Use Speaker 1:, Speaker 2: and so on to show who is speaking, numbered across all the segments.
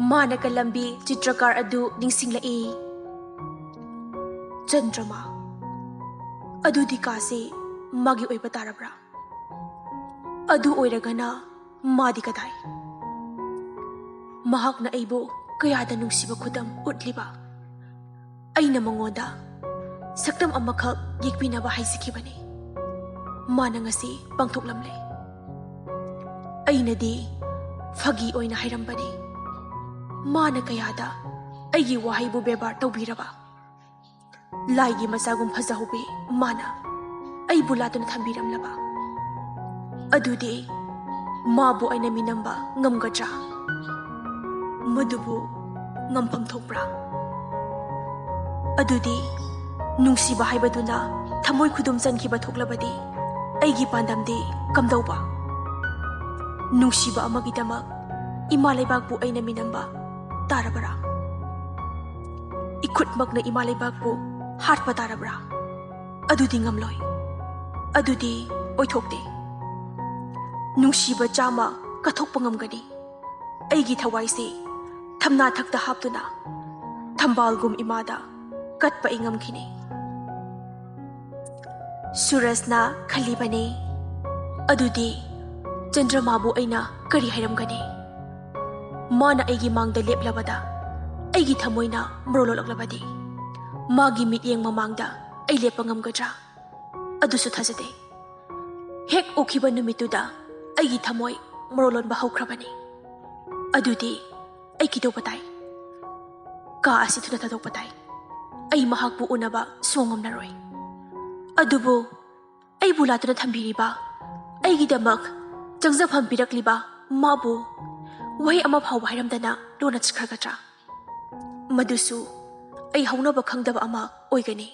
Speaker 1: Mana kalambi Chitrakar adu ningsinglai. Chandrama adu di kasi magi oiba tarabra. Adu oiragana madi kadai. Mahak na aibo kayada nungsiba khudam utliba. Ay na mangoda saktam amakak yikpinaba haisikibani. Mana ngasi pangthoklamle. Ay na di fagi oina hairambani. Mana kayada aigi wahaibu bebar tawbiraba. Laigi masagum fazahubi mana ay bulatun thambiramlaba. Adudi mabu ay naminamba ngamgadra. Madubu ngampam thokbra. Adudi nungsiba haibaduna thamoy khudum chankiba thoklabadi aigi pandamdi kamdauba. Nungsiba amagidamak ima leibakbu ay naminamba tarabara. Ikutmak na ima leibakbu harpa tarabra. Adudi ngamloy. Adudi oithokte. Nungsiba chama kathokpa ngamgani. Aigi thawaisi thamna thakta haptuna thambalgum imada katpa ingamkhini. Surasna khalibani. Adudi Chandramabu aina kari hairamgani. Mana aigi mangda leplabada aigi thamoina mrololaklabadi magi mityeng mamangda ai lepa ngamgadra adusu thajade. Hek okhiba numituda aigi thamoi mrolonba haukrabani. Adudi ai kidopatai ka asi thuna thadokpatai ai mahakbu unaba songamnaroi. Adubu ai bulatuna thambiriba aigi damak changjafam pirakliba mabu wahi ama phau hairamdana lona chikhargatra. Madusu ai haunaba khangdaba ama oigani.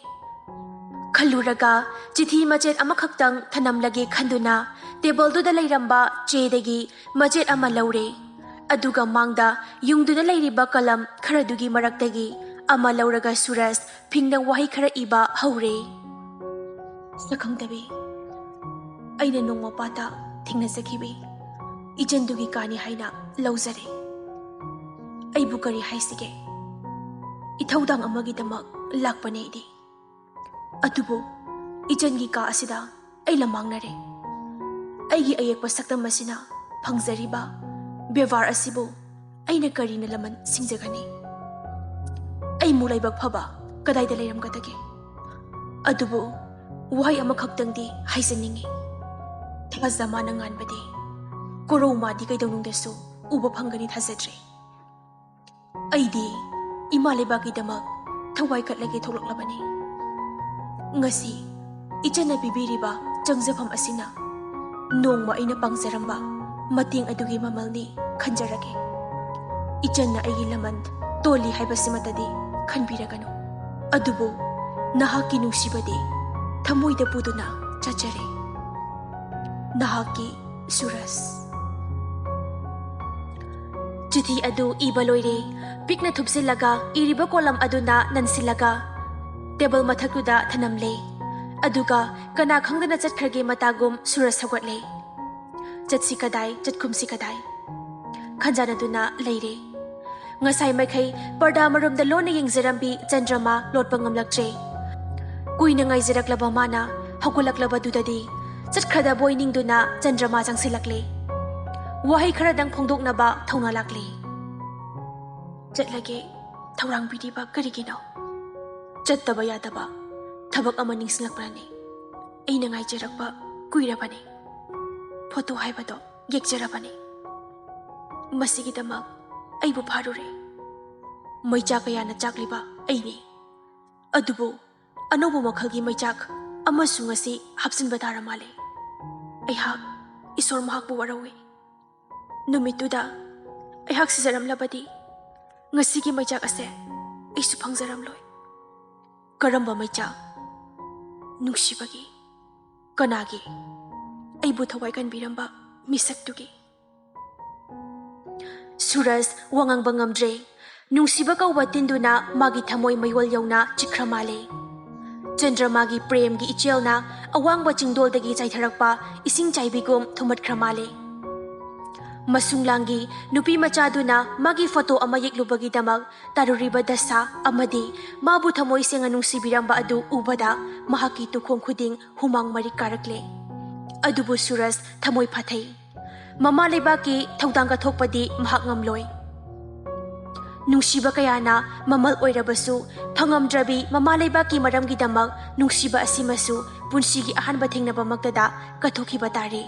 Speaker 1: Khalluraga chithi machet ama khaktang thanamlage khanduna table du da lairamba chedagi machet ama laure. Aduga mangda yungduna lairiba kalam kharadugi maraktagi ama lauraga Suras phingna wahi khara iba haure. Sakhangdabi aina nongma pata thingna sakhibi ijandugi kani haina lauzare. Aibu kari haisige ithaudang amagidamak lakpane idi. Adubu ijangi ka asida ai lamangnare. Aigi ayekpa saktam masina phangzariba bevar asibu aina karina laman singjagani. Ai mulaibak phaba kadaida leiramgadage. Adubu wahai ama khaktangdi haisaningi. Thazamana nganbadi Koro madi kaidonungdasu uba phangani thajadre. Aidi ima lebaki damak thawai katlage tholaklabani. Ngasi ichana bibiriba changjafam asina nongma aina pangjaramba mating adugi mamalni khanjarage. Ichanna aigi laman toli haibasimatadi khanbiragano. Adubu nahaki nungsibadi thamoida puduna chachare. Nahaki Suras. Chithi adu iba loire pikna thupsilaga iriba kolam aduna nansilaga table mathakuda thanamle. Aduga kana khangdana chatkhage matagum Suras hawgatle. Chatsi kadai chatkhumsi kadai khanjana duna leire. Ngasai maikhay parda marumda lona yengjarambi Chandrama lotpa ngamlaktre. Kuina ngaijaraklaba mana hawgulaklaba dudadi chatkhada boiningduna Chandrama changsilakle. Wahai kharadang phongdoknaba thauna lakle. Chatlage thaurang bidiba karigino. Chattaba yadaba thabak ama ningsilakprani. Aina ngaijarakba kuirabani. Photo haibado yekjarabani. Masigidamak aibu pharure. Maicha kayana chakliba aini. Adubu anobo makhalgi maichak amasung asi hapsinba taramale. Aihak isor mahakbu warawi. Numituda aihak sijaramlabadi ngasigi maichak ase aisu phangjaramloi. Karamba maichak nungsibagi kanagi aibu thawai kanbiramba misaktugi. Suras wangangbang ngamdre nungsiba kauba tinduna magi thamoy mayol yauna chikramale. Chandramagi premgi ichelna awangba chingdoldagi chaitharakpa ising chaibigum thumat kramale. Masunglangi nupi machaduna magi photo ama yeklubagidamag taruriba dasa amadi mabu thamoy senga nungsibiramba adu ubada mahaki tukhong khuding humang mari karakle. Adubu Suraj thamoy phathai. Mama leibaki Thoudam thokpadi mahak ngamloi. Nungsiba kayana mamal oirabasu phangamdrabi mama leibaki maramgidamag nungsiba asimasu punsigi ahanba thengnaba magdada kathokiba tare.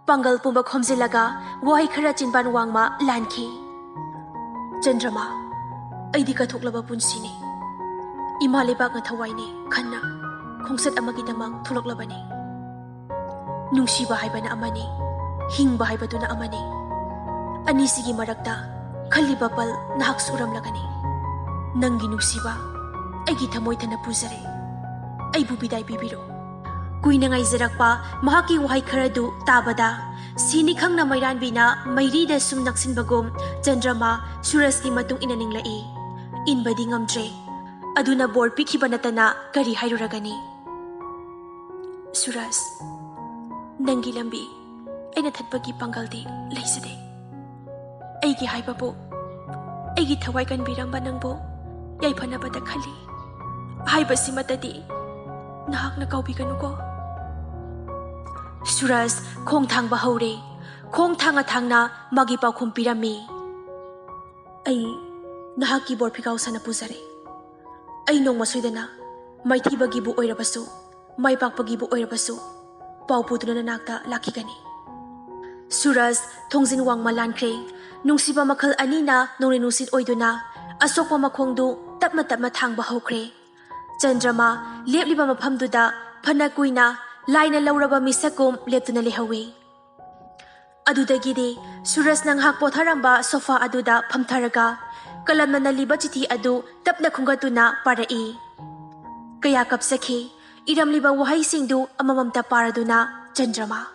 Speaker 1: Pangal pumba khomjilaga wahi khara chinban wangma lanki. Chandrama, aidi kathoklaba punsini. Ima leibak nga thawaini khanna khongsat amagidamag thuloklabani. Nungsiba haibana amani, hingba haibaduna amani. Anisigi marakta khaliba pal nahak suramlagani. Nangi nungsiba aigi thamoy thana pujare. Aibu bidai bibiro. Kuina ngaijarakpa mahaki wahai kharadu tabada sini khangna mairanbina mairida sum naksinbagom Chandrama Surajki matung inaninglai. Inbadi ngamdre. Aduna bor pikhiba natana kari hairuragani. Suraj, nangi lambi aina thatpagi pangaldi laisade. Aigi haibabu aigi thawai kanbiramba nangbo yaifanabada khali. Haibasi matadi nahakna kaubiganuko. Suraj khong thangba haure. Khong thanga thangna magi paukhum pirami. Ai nahaki bor phikau sana pujare. Ai nongma soidana maithibagibu oirabasu maipakpagibu oirabasu paupuduna nakta lakigani. Suraj thongjin wangma lankre. Nungsiba makhal anina nongni nusit oiduna asokpa makhongdu tapma tapma thangba haukre. Chandrama lepliba mafamduda phana kuina laina lauraba misakum leptuna lehawi. Adudagidi Suraj nanghak potharamba sofa aduda phamtharaga kalamna naliba chithi adu tapna khungatuna parai. Kaya kapsakhi iramliba wahai singdu amamamta paraduna Chandrama.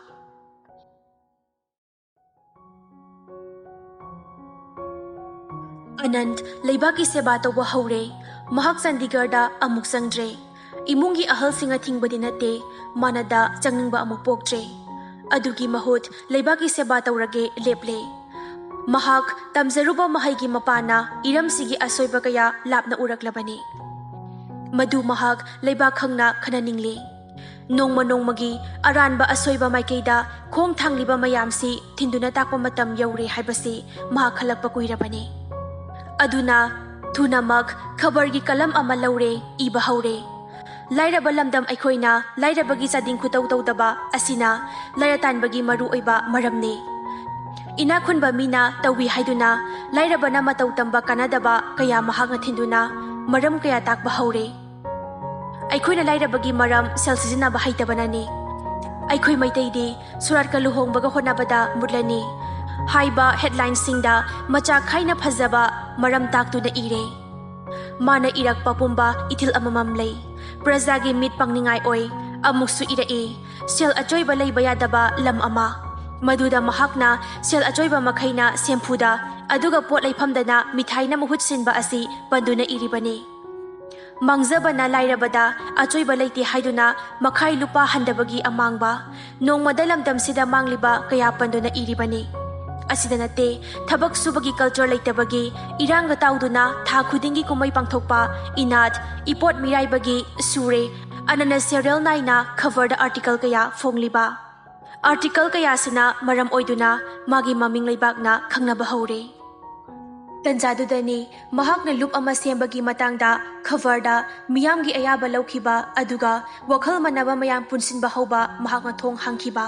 Speaker 1: Anand leibaki seba tawba haure. Mahak Chandigarhda amuk sangdre. Imungi ahal singa thingbadi nate manada changningba amuk poktre. Adugi mahut leibaki seba tawrage leple. Mahak tamzaruba mahaigi mapana iramsigi asoiba kaya lapna uraklabani. Madu mahak leibak khangna khananingli. Nongma nongmagi aranba asoiba maikeida khong thangliba mayamsi thinduna takpa matam yaure haibasi mahak khalakpa kuirabani. Aduna thunamak khabargi kalam ama laure iba haure. Lairaba lamdam aikoina lairabagi chading khutau tawdaba asina lairatanbagi maru oiba maramne. Ina khunba mina tawi haiduna lairabana matau tamba kanadaba kaya mahakna thinduna maram kaya takba haure. Aikoina lairabagi maram sel sizinaba haidabanani. Aikoi maitaidi suratka luhongbaga honabada mutlani. Haiba headline singda macha khaina phajaba maram taktuna ire. Mana irakpa pumba itil amamam lay. Prajagi mit pangningai oi amuksu irai. Sel achoiba layba yadaba lam ama. Maduda mahakna sel achoiba makhaina sempuda aduga pot laifamdana mithai na muhut sinba asi panduna iribani. Mangjabana lairabada achoiba laiti haiduna makhai lupa handabagi amangba nongmada lamdamsida mangliba kaya panduna iribani. Asida nate thabak subagi culture laitabagi iranga tauduna tha khudingi kumai pangthokpa inat ipot miraibagi sure anana serial naina cover the article kaya fongliba. Article kaya sina maram oiduna magi maming laibakna khangnaba haure. Tanjadudani mahakna loop ama sembagi matangda coverda miyamgi ayaba laukhiba aduga wakhal manaba mayam punsinba hauba mahakna thong hangkhiba.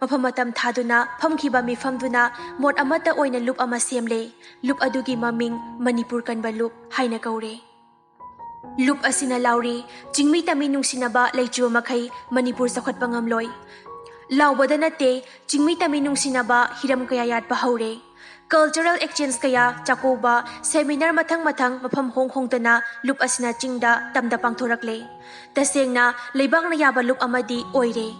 Speaker 1: Mapamatam thaduna phamkhiba mifamduna mot amata oina loop ama semle. Loop adugi maming Manipur kanba loop haina kaure. Loop asina lauri jingmi tami nungsinaba laichu makai Manipur sakhatpa ngamloi. Laubada nate jingmi tami nungsinaba hiram kaya yat haure. Cultural exchange kaya chakoba seminar mathang mafam hongtana loop asina chingda tamda pangthorakle. Tasengna leibak na yaba loop amadi oire.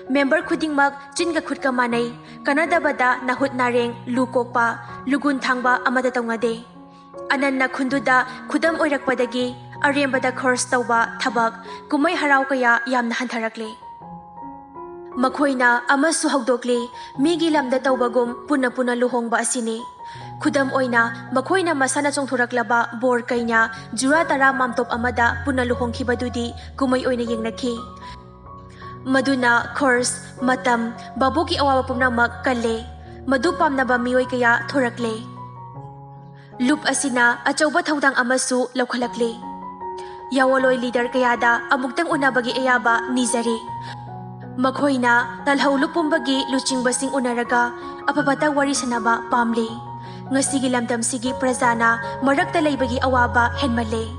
Speaker 1: Member khudingmak chinga khudka manai kanadabada nahut nareng lukokpa lugun thangba amada tawngade. Ananna khunduda khudam oirakpadagi arembada khors tawba thabak kumai harau kaya yamna hantharakle. Makoina amasu hawdokli migi lamda tawbagum puna puna luhongba asini. Khudam oina makoina masana chongthuraklaba bor kaina jura tara mamtop amada puna luhongkhibadudi kumai oina yengnakhi. Maduna course matam babuki awawa pumnamak kalle madu pamnaba mioi kaya thorakle. Loop asina achauba thaudang amasu laukhalakle. Yawaloi leader kayada amuktang unabagi ayaba nizari. Makoina talhau lupumbagi luchingbasing unaraga apapata wari sanaba pamle. Ngasigi lamdam sigi prajana marakta laibagi awaba henmale.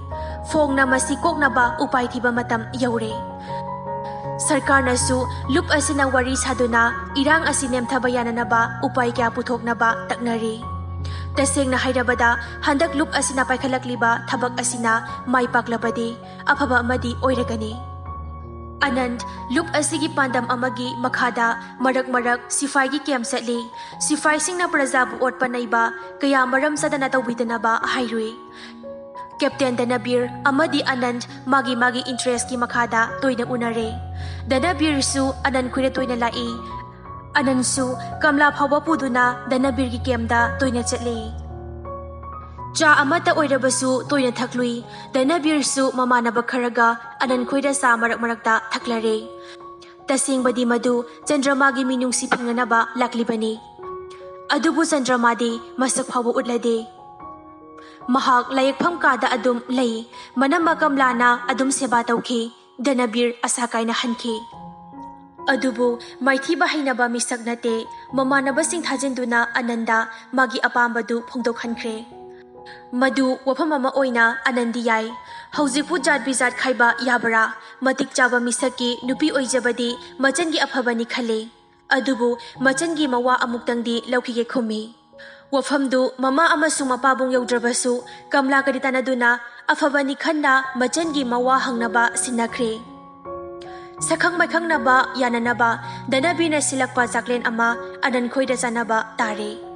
Speaker 1: Fong na masikok na ba upay tiba matam yaure. Sarkar nasu loop asina wari saduna irang asinem thabayana na ba upay kya puthok na ba taknari. Taseng na hairabada handak loop asina paikhalakliba thabak asina may paklabadi apaba amadi oiragani. Anand loop asigi pandam amagi makhada marak sifai gi kem satli sifai sing na prajabu otpa naiba kaya maram sadana tawbidana ba hairui. Captain Danabir amadi Anand magi interest ki makhada toina unare. Danabir su Anand khure toina lai. Anand su kamla phawa puduna Danabir ki kemda toina chatle. Cha amata oirabasu toina thaklui. Danabir su mamanaba kharaga Anand khoida sa marakta thaklare. Tasing badi madu Chandramagi minung sipinganaba laklibani. Adubu Chandramadi masak phawa utlade. Mahak layakpham kada adum lay manama kamlana adum seba tawki Danabir asakay na hanki. Adubu maithi bahaynaba misak nate mamanaba sing thajinduna Ananda magi apambadu phongdok hankre. Madu wafam ama oina Anandiyay haujipu jat bizat khaiba yabara matik chaba misaki nupi oijabadi machangi aphabani khale. Adubu machangi mawa amuktangdi laukhige khumi. Wafamdu mama amasung mapabong yaudrabasu kamla kaditanaduna afabani khanna machangi mawa hangnaba sinakre. Sakhang makhang naba yananaba Danabir na silakpa saklen ama Anand khoida sanaba tare.